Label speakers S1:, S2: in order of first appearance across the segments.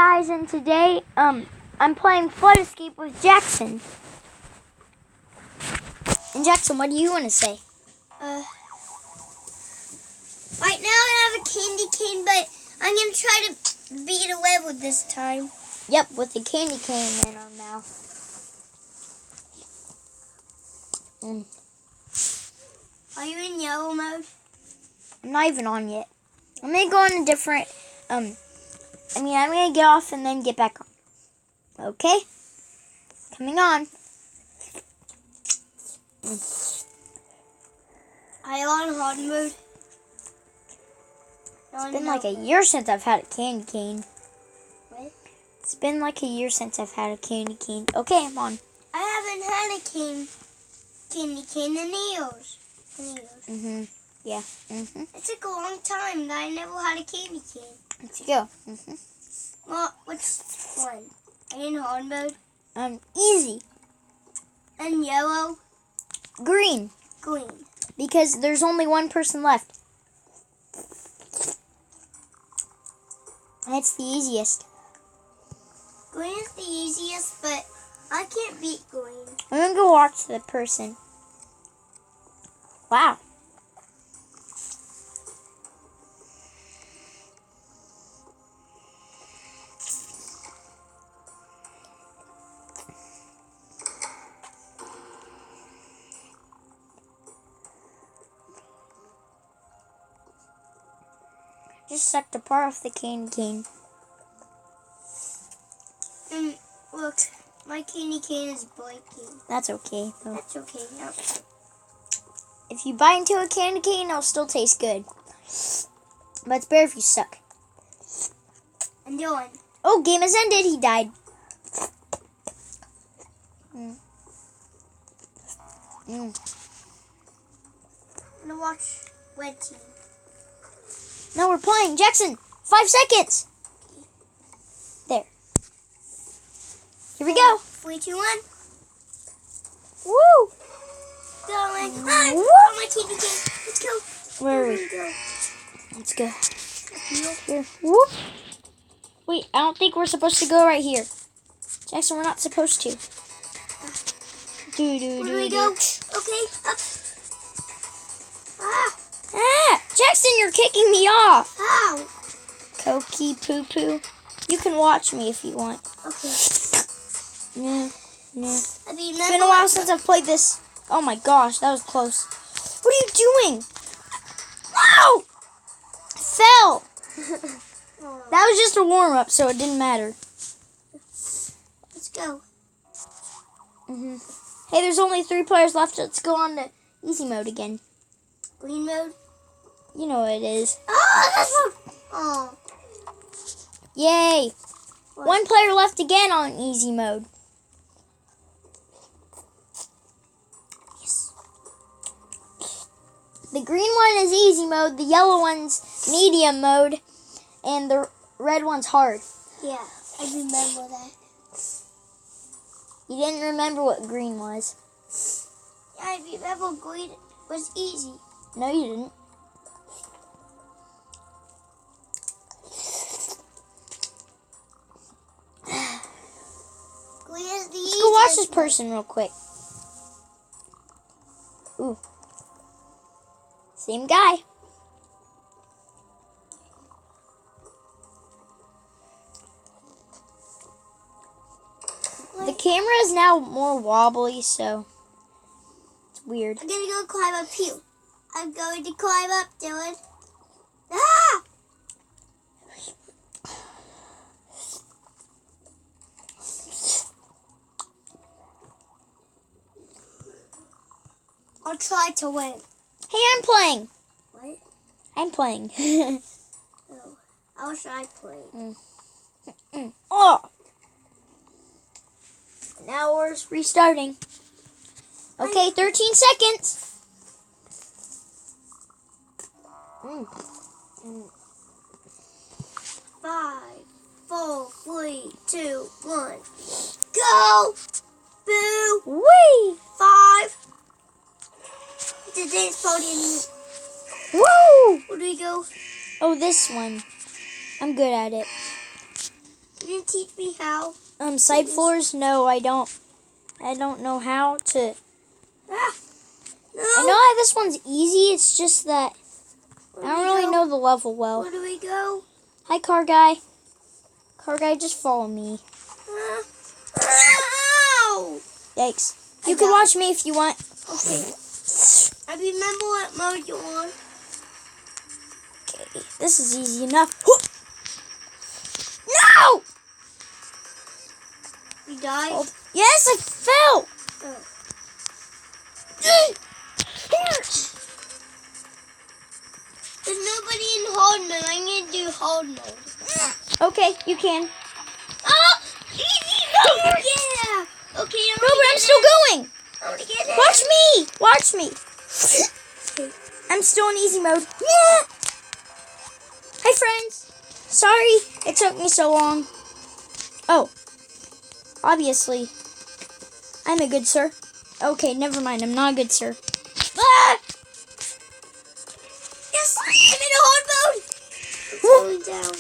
S1: guys, and today I'm playing Flood Escape with Jackson. And Jackson, what do you want to say?
S2: Right now I have a candy cane, but I'm gonna try to beat a level this time.
S1: Yep, with the candy cane in our mouth.
S2: Are you in yellow mode?
S1: I'm not even on yet. I'm gonna go on a different I'm gonna get off and then get back on. Okay? Coming on.
S2: Are you on hard mode?
S1: It's been like a year since I've had a candy cane.
S2: What?
S1: It's been like a year since I've had a candy cane. Okay, I'm on.
S2: I haven't had a candy cane in years.
S1: Yeah.
S2: It took a long time that I never had a candy cane.
S1: Let's go.
S2: Well, which one? Are you in hard mode?
S1: Easy.
S2: And yellow?
S1: Green.
S2: Green.
S1: Because there's only one person left. That's the easiest.
S2: Green is the easiest, but I can't beat green.
S1: I'm gonna go watch the person. Wow. Just sucked a part off the candy cane.
S2: And look, my candy cane is breaking.
S1: That's okay, though.
S2: That's okay. Now.
S1: If you bite into a candy cane, it'll still taste good. But it's better if you suck.
S2: And Dylan.
S1: Oh, game has ended. He died.
S2: I'm gonna watch Red Team.
S1: No, we're playing. Jackson, 5 seconds. There. Here we go.
S2: 3, 2, 1.
S1: Woo!
S2: Going.
S1: Woo!
S2: Oh, my candy cane. Let's go.
S1: Where are we?
S2: Go.
S1: Let's go. Here. Whoop. Wait, I don't think we're supposed to go right here. Jackson, we're not supposed to.
S2: Where do we go? Okay, up.
S1: Jackson, you're kicking me off.
S2: Ow.
S1: Cokie poo poo. You can watch me if you want.
S2: Okay.
S1: Yeah.
S2: It's
S1: been a while since I've played this. Oh my gosh, that was close. What are you doing? No! I fell. That was just a warm up, so it didn't matter.
S2: Let's go.
S1: Hey, there's only 3 players left. Let's go on to easy mode again.
S2: Green mode.
S1: You know what it is.
S2: Oh, that's one. Oh.
S1: Yay!
S2: What?
S1: 1 player left again on easy mode.
S2: Yes.
S1: The green one is easy mode, the yellow one's medium mode, and the red one's hard.
S2: Yeah, I remember that.
S1: You didn't remember what green was.
S2: Yeah, I remember green was easy.
S1: No, you didn't.
S2: Green is the easiest.
S1: Let's go watch this person real quick. Ooh. Same guy. The camera is now more wobbly, so it's weird.
S2: I'm gonna go climb up here. I'm going to climb up, Dylan. Ah! I'll try to win.
S1: Hey, I'm playing.
S2: What?
S1: I'm playing.
S2: Oh, I wish I played.
S1: Oh! Now we're restarting. Okay, 13 seconds.
S2: 5, 4, 3, 2, 1. Go! Boo!
S1: Whee!
S2: 5. The dance podium.
S1: Woo!
S2: Where do we go?
S1: Oh, this one. I'm good at it.
S2: You you teach me how?
S1: Side floors? No, I don't. I don't know how to.
S2: Ah, no.
S1: I know how this one's easy. It's just that I don't really know the level well.
S2: Where do we go?
S1: Hi, car guy. Car guy, just follow me.
S2: Ow!
S1: Yikes. You can watch me if you want.
S2: Okay. I remember what mode you're on.
S1: Okay, this is easy enough. No!
S2: You died?
S1: Oh, yes, I fell.
S2: Oh. There's nobody in hard mode. I'm going to do hard mode.
S1: Okay, you can.
S2: Oh! Easy mode! Yeah! Okay,
S1: No, but I'm still going.
S2: I want to get it.
S1: Watch me. Watch me. I'm still in easy mode. Yeah. Hi, friends. Sorry it took me so long. Oh. Obviously. I'm a good sir. Okay, never mind. I'm not a good sir. Ah!
S2: Yes, I'm in a hard mode. I'm falling down.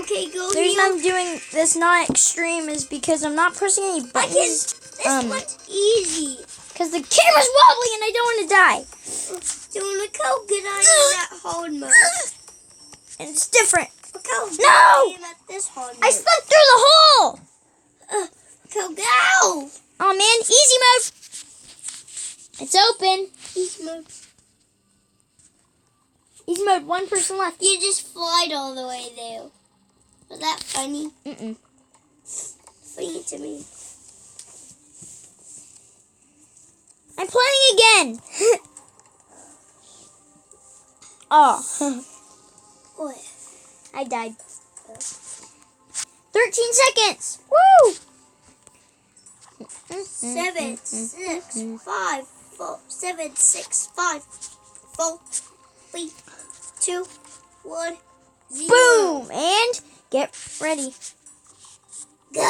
S2: Okay, go
S1: The reason
S2: here.
S1: I'm doing this not extreme is because I'm not pressing any
S2: I can.
S1: buttons.
S2: This one's easy.
S1: Because the camera's wobbly and I don't want to die.
S2: So look how good I am at hard mode.
S1: And it's different.
S2: Look how good
S1: No!
S2: I am at this hard mode.
S1: I slipped through the hole.
S2: Look how good. Ow!
S1: Oh man, easy mode. It's open.
S2: Easy mode.
S1: Easy mode, one person left.
S2: You just flied all the way there. Was that funny?
S1: Mm-mm.
S2: Funny to me.
S1: I'm playing again. Oh,
S2: What?
S1: I died. 13 seconds. Woo!
S2: 7, 6, 5, 4, 7, 6, 5, 4, 3, 2, 1, 0.
S1: Boom! And get ready.
S2: Go!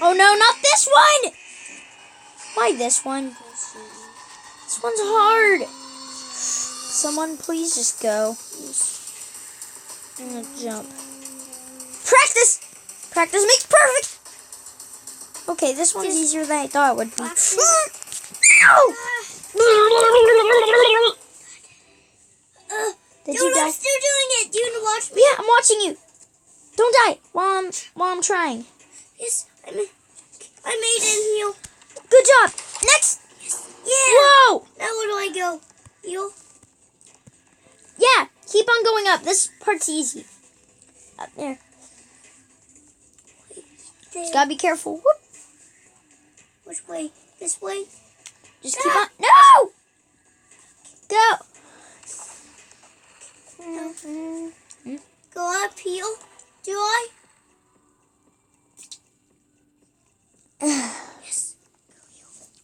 S1: Oh no, not this one! Why this one? This one's hard. Someone please just go. I'm gonna jump. Practice! Practice makes perfect! Okay, this one's easier than I thought it would be. Ow! Did
S2: Dude,
S1: you die?
S2: I'm still doing it. Do you want to watch me?
S1: Yeah, I'm watching you. Don't die while I'm trying.
S2: Yes, I made it heal.
S1: Good job. Next.
S2: Yeah.
S1: Whoa.
S2: Now where do I go? Heal?
S1: Yeah, keep on going up. This part's easy. Up there. Just gotta be careful. Whoop.
S2: Which way? This way?
S1: Just keep on. No. Go.
S2: Go up, heal. Do I? Yes.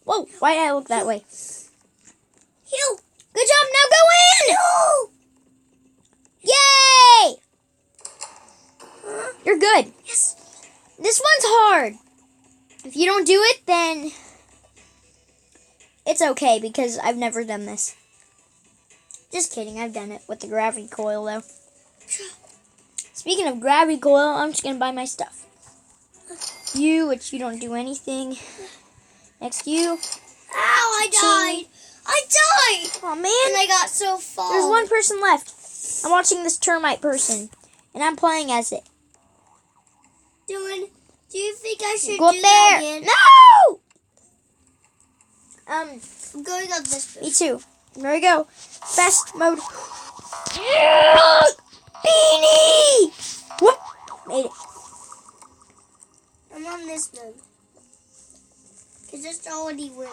S1: Whoa, why did I look that way?
S2: Heal.
S1: Good job, now go in!
S2: No.
S1: Yay! You're good.
S2: Yes.
S1: This one's hard. If you don't do it, then it's okay because I've never done this. Just kidding, I've done it with the gravity coil though. Speaking of gravity coil, I'm just gonna buy my stuff. You, which you don't do anything. Next you.
S2: Ow, I died. I died.
S1: Oh
S2: And
S1: man,
S2: I got so far.
S1: there's one person left. I'm watching this termite person, and I'm playing as it.
S2: Dylan, do you think I should
S1: Go up
S2: do that
S1: there.
S2: again?
S1: No!
S2: I'm going up this way.
S1: Me too. There we go. Fast mode. Beanie! Whoop! Made it.
S2: I'm on this mode. Because it's already working.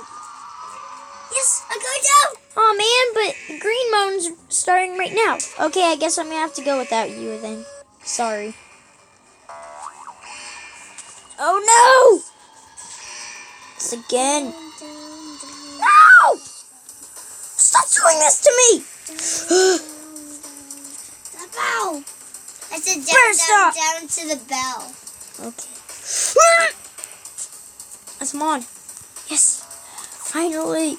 S2: Yes, I'm going down.
S1: Oh man, but green mode's starting right now. Okay, I guess I'm gonna have to go without you then. Sorry. Oh no! It's again. No! Stop doing this to me!
S2: The bell. I said down,
S1: First
S2: down,
S1: off.
S2: down to the bell.
S1: Okay. Come on. Yes. Finally.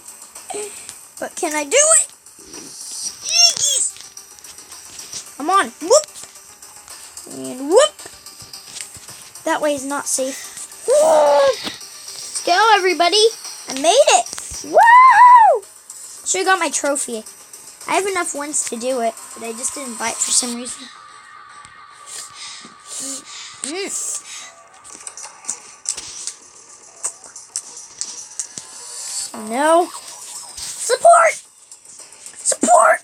S1: But can I do it? Come on. Whoop. And whoop! That way is not safe. Let's go, everybody. I made it. Woo! Should have got my trophy. I have enough ones to do it, but I just didn't buy it for some reason. No. Support! Support!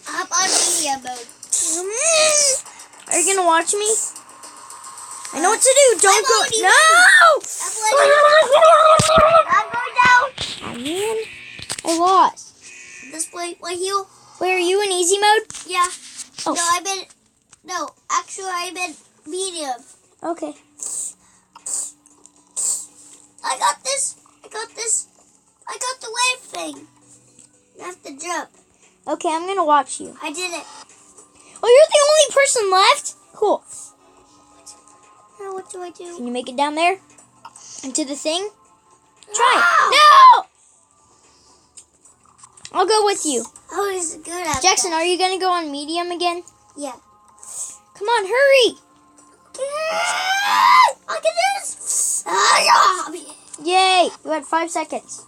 S2: I'm on media mode.
S1: Are you gonna watch me? I know what to do. Don't go.
S2: already
S1: No!
S2: I'm going down.
S1: Oh man, I lost.
S2: This way, right here.
S1: Wait, are you in easy mode?
S2: Yeah.
S1: Oh.
S2: No, actually, I'm in medium.
S1: Okay.
S2: I got this. I got the wave thing. You have to jump.
S1: Okay, I'm gonna watch you.
S2: I did it.
S1: Oh, you're the only person left? Cool.
S2: Now what do I do?
S1: Can you make it down there? Into the thing? Try
S2: No!
S1: it. No! I'll go with you.
S2: I was good at
S1: Jackson,
S2: that.
S1: are you gonna go on medium again?
S2: Yeah.
S1: Come on, hurry!
S2: Look at this.
S1: Yay! You had 5 seconds.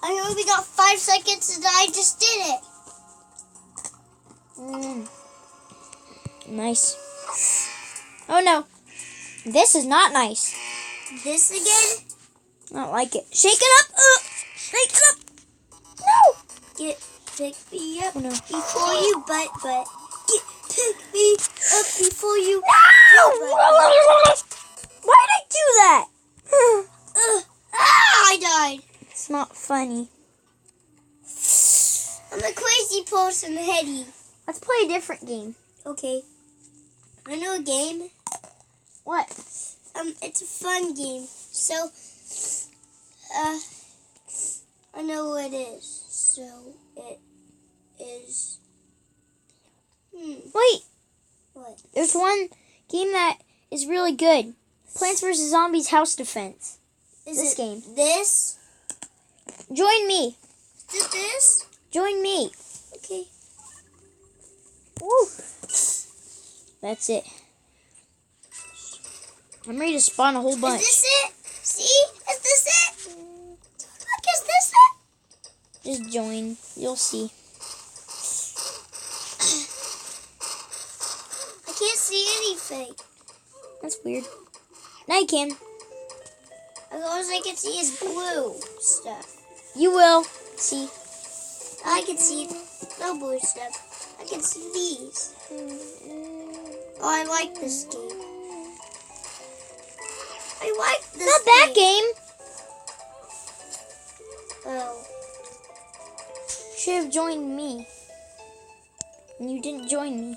S2: I only got 5 seconds and I just did it.
S1: Nice. Oh no. This is not nice.
S2: This again?
S1: I don't like it. Shake it up! Shake it up! No!
S2: Pick me up
S1: Oh, no.
S2: before you butt. Pick me up before you
S1: No! Why did I do that?
S2: I died.
S1: It's not funny.
S2: I'm a crazy person, Hetty.
S1: Let's play a different game.
S2: Okay. I know a game.
S1: What?
S2: It's a fun game. So, I know what it is. So, it is...
S1: Wait.
S2: What?
S1: There's one game that is really good. Plants vs. Zombies House Defense.
S2: Is
S1: This
S2: it
S1: game.
S2: This?
S1: Join me.
S2: Is it this?
S1: Join me.
S2: Okay.
S1: Woo. That's it. I'm ready to spawn a whole bunch.
S2: Is this it? See? Is this it? Look, is this it?
S1: Just join. You'll see.
S2: I can't see anything.
S1: That's weird. Now you can.
S2: As long as I can see is blue stuff.
S1: You will see.
S2: I can see no blue stuff. I can see these. Oh, I like this game. I like this
S1: Not that game.
S2: Oh.
S1: Should have joined me. And you didn't join me.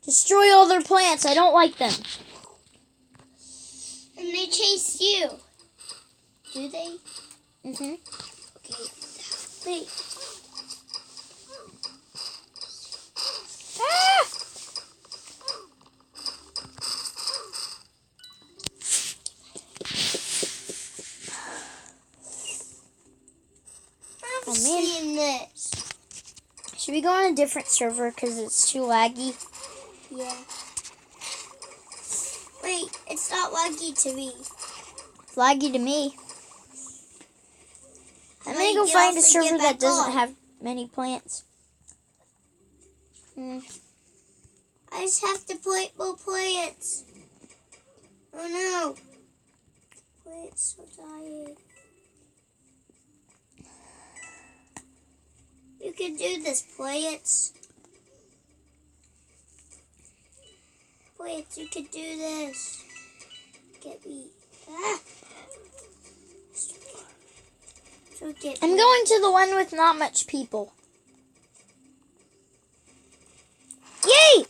S1: Destroy all their plants. I don't like them.
S2: And they chase you. Do they?
S1: Mhm.
S2: Okay. Wait.
S1: Ah!
S2: I'm
S1: Oh, man.
S2: seeing this.
S1: Should we go on a different server because it's too laggy?
S2: Yeah. Wait, it's not laggy to me.
S1: It's laggy to me. I'm
S2: How
S1: gonna
S2: do
S1: go
S2: you get
S1: find
S2: off
S1: a
S2: and
S1: server
S2: get
S1: that
S2: back
S1: doesn't
S2: on?
S1: have many plants.
S2: I just have to plant more plants. Oh no. Plants so tired. You can do this, plants. Plants, you can do this. Get me. Ah. So get
S1: I'm
S2: me.
S1: going to the one with not much people. Yay!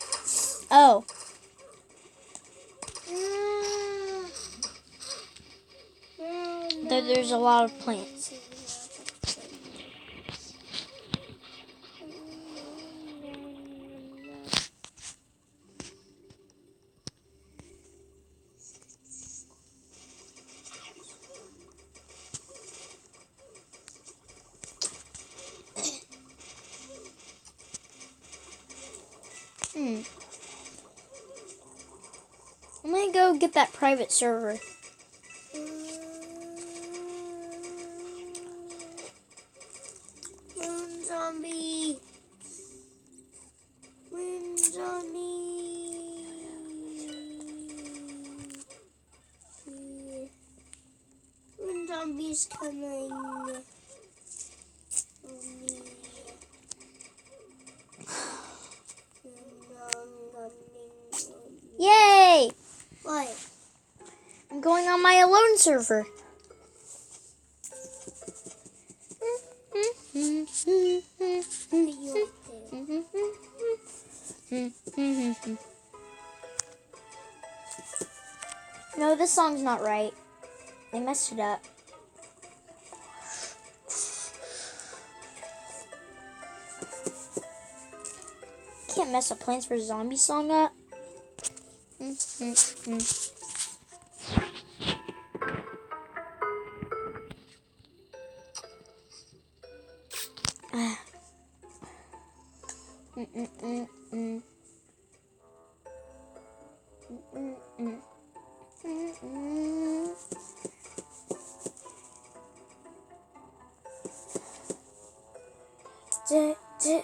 S1: Oh. There's a lot of plants. I'm gonna go get that private server.
S2: Moon zombie. Moon zombie. Moon zombie's coming.
S1: Yay!
S2: What?
S1: I'm going on my alone server. No, this song's not right. They messed it up. Can't mess a Plants vs. Zombies song up.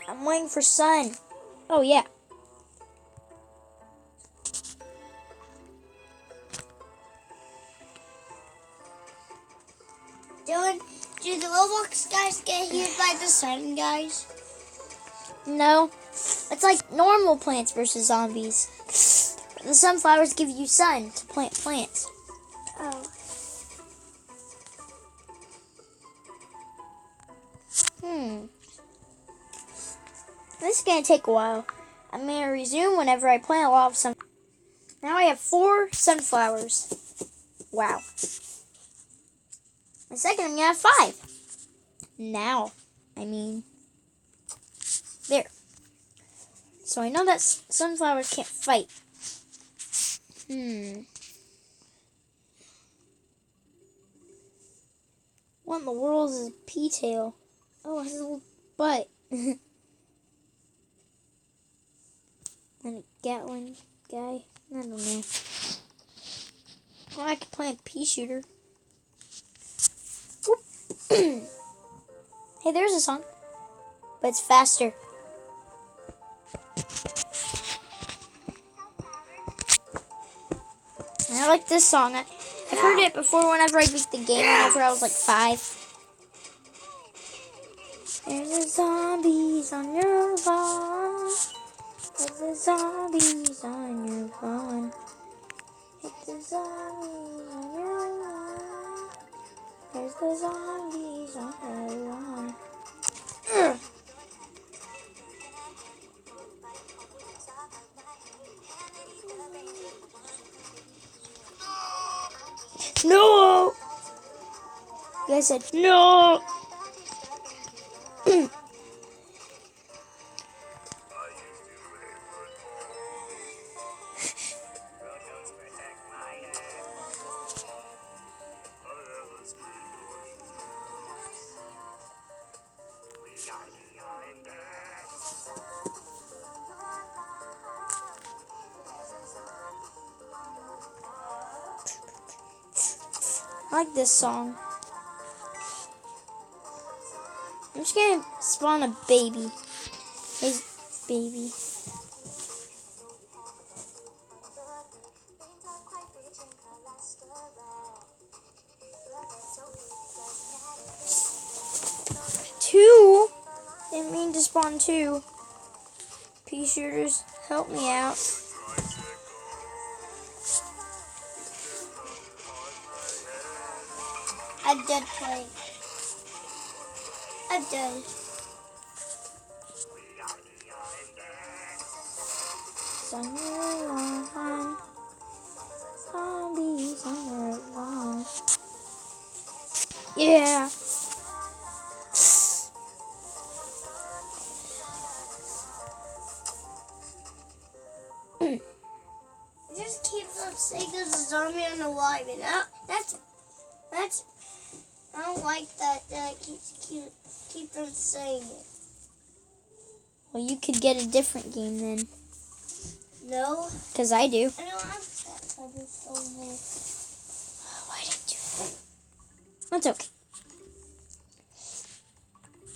S1: I'm waiting for Sun. Oh, yeah.
S2: Do the Roblox guys get healed by the sun, guys?
S1: No. It's like normal Plants vs. Zombies. The sunflowers give you sun to plant plants.
S2: Oh.
S1: This is going to take a while. I'm going to resume whenever I plant a lot of sun. Now I have 4 sunflowers. Wow. In a second, I'm going to have 5. Now, I mean. There. So I know that sunflowers can't fight. What in the world is a P-tail? Oh, it has a little butt. And a Gatling guy. I don't know. Oh, I could plant a pea shooter. Hey, there's a song. But it's faster. I like this song. I've heard it before whenever I beat the game, whenever I was like 5. There's the zombies on your lawn. There's the zombies on your lawn. Hit the zombies on your lawn. There's the zombies on your lawn. No! You guys said no! I like this song. I'm just gonna spawn a baby. Hey, baby. Two? Didn't mean to spawn 2. Pea shooters, help me out.
S2: I'm done playing. I'm done.
S1: Zombies on your lawn. Yeah.
S2: It just keeps up saying there's a zombie on the live, and that's I don't like that I keep them saying it.
S1: Well, you could get a different game then.
S2: No,
S1: Because I do.
S2: I don't have that.
S1: Why did I do that? That's okay.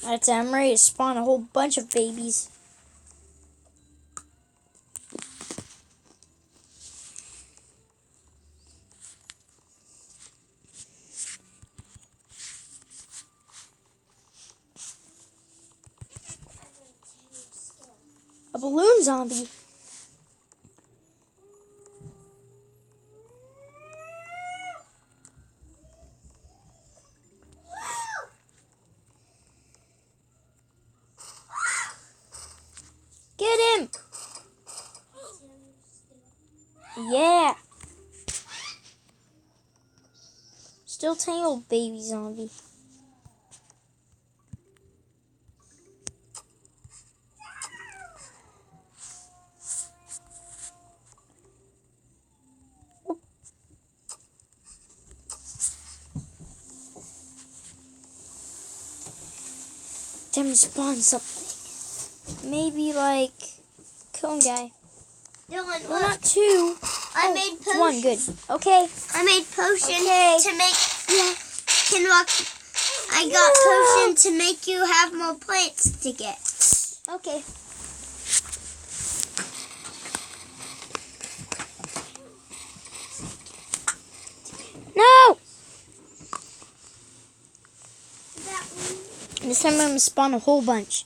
S1: That's it. I'm ready to spawn a whole bunch of babies. A balloon zombie. Get him! Yeah. Still tangled, baby zombie. Time to spawn something. Maybe like cone guy.
S2: Dylan,
S1: Well,
S2: look.
S1: not two.
S2: I made potion.
S1: One, good. Okay.
S2: I made potion
S1: Okay.
S2: to make you can walk. I got potion to make you have more plants to get.
S1: Okay. No! This time I'm going to spawn a whole bunch.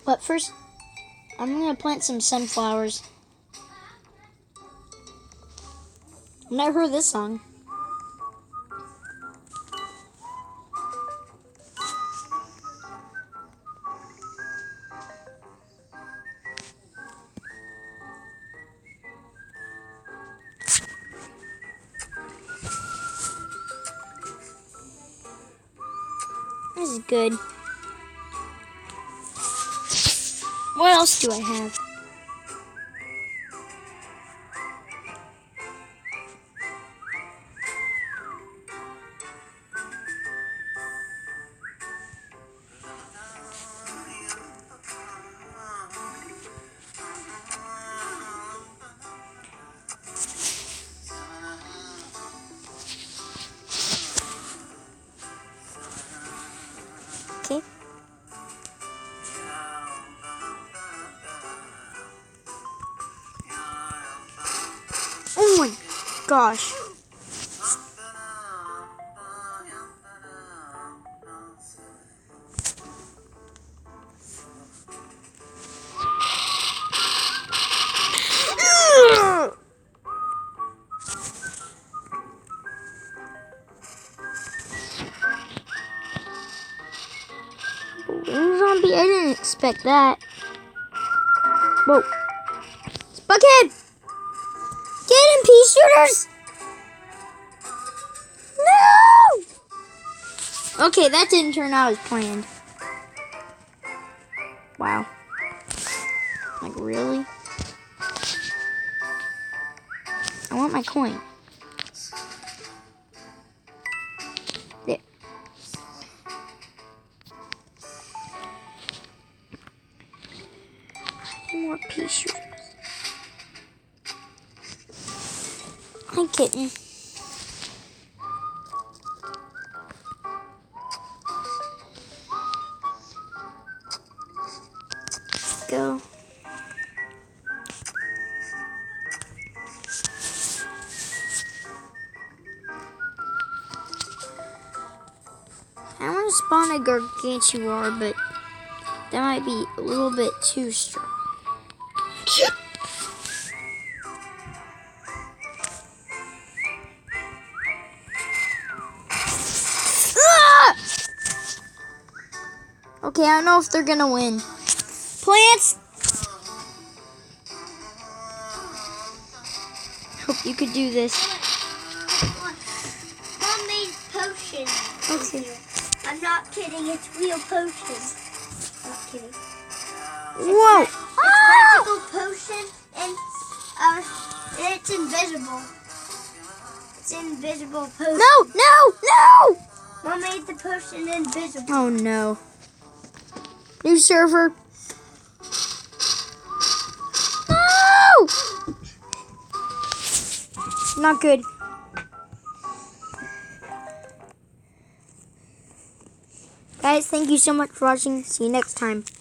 S1: But first, I'm going to plant some sunflowers. I've never heard this song. This is good. What else do I have? Okay. Oh my gosh. Balloon zombie? I didn't expect that. Whoa. Bucket! Get him, pea shooters! No! Okay, that didn't turn out as planned. Wow. Like, really? I want my coin. There. I need more pea shooters. Hi, kitten. Let's go. I want to spawn a gargantuar, but that might be a little bit too strong. Okay, I don't know if they're gonna win. Plants! Hope you could do this.
S2: Mom made potion.
S1: Okay.
S2: I'm not kidding. It's real potion. Not kidding.
S1: Whoa!
S2: It's magical potion and it's invisible. It's invisible potion.
S1: No! No! No!
S2: Mom made the potion invisible.
S1: Oh no. New server. Not good. Guys, thank you so much for watching. See you next time. Bye.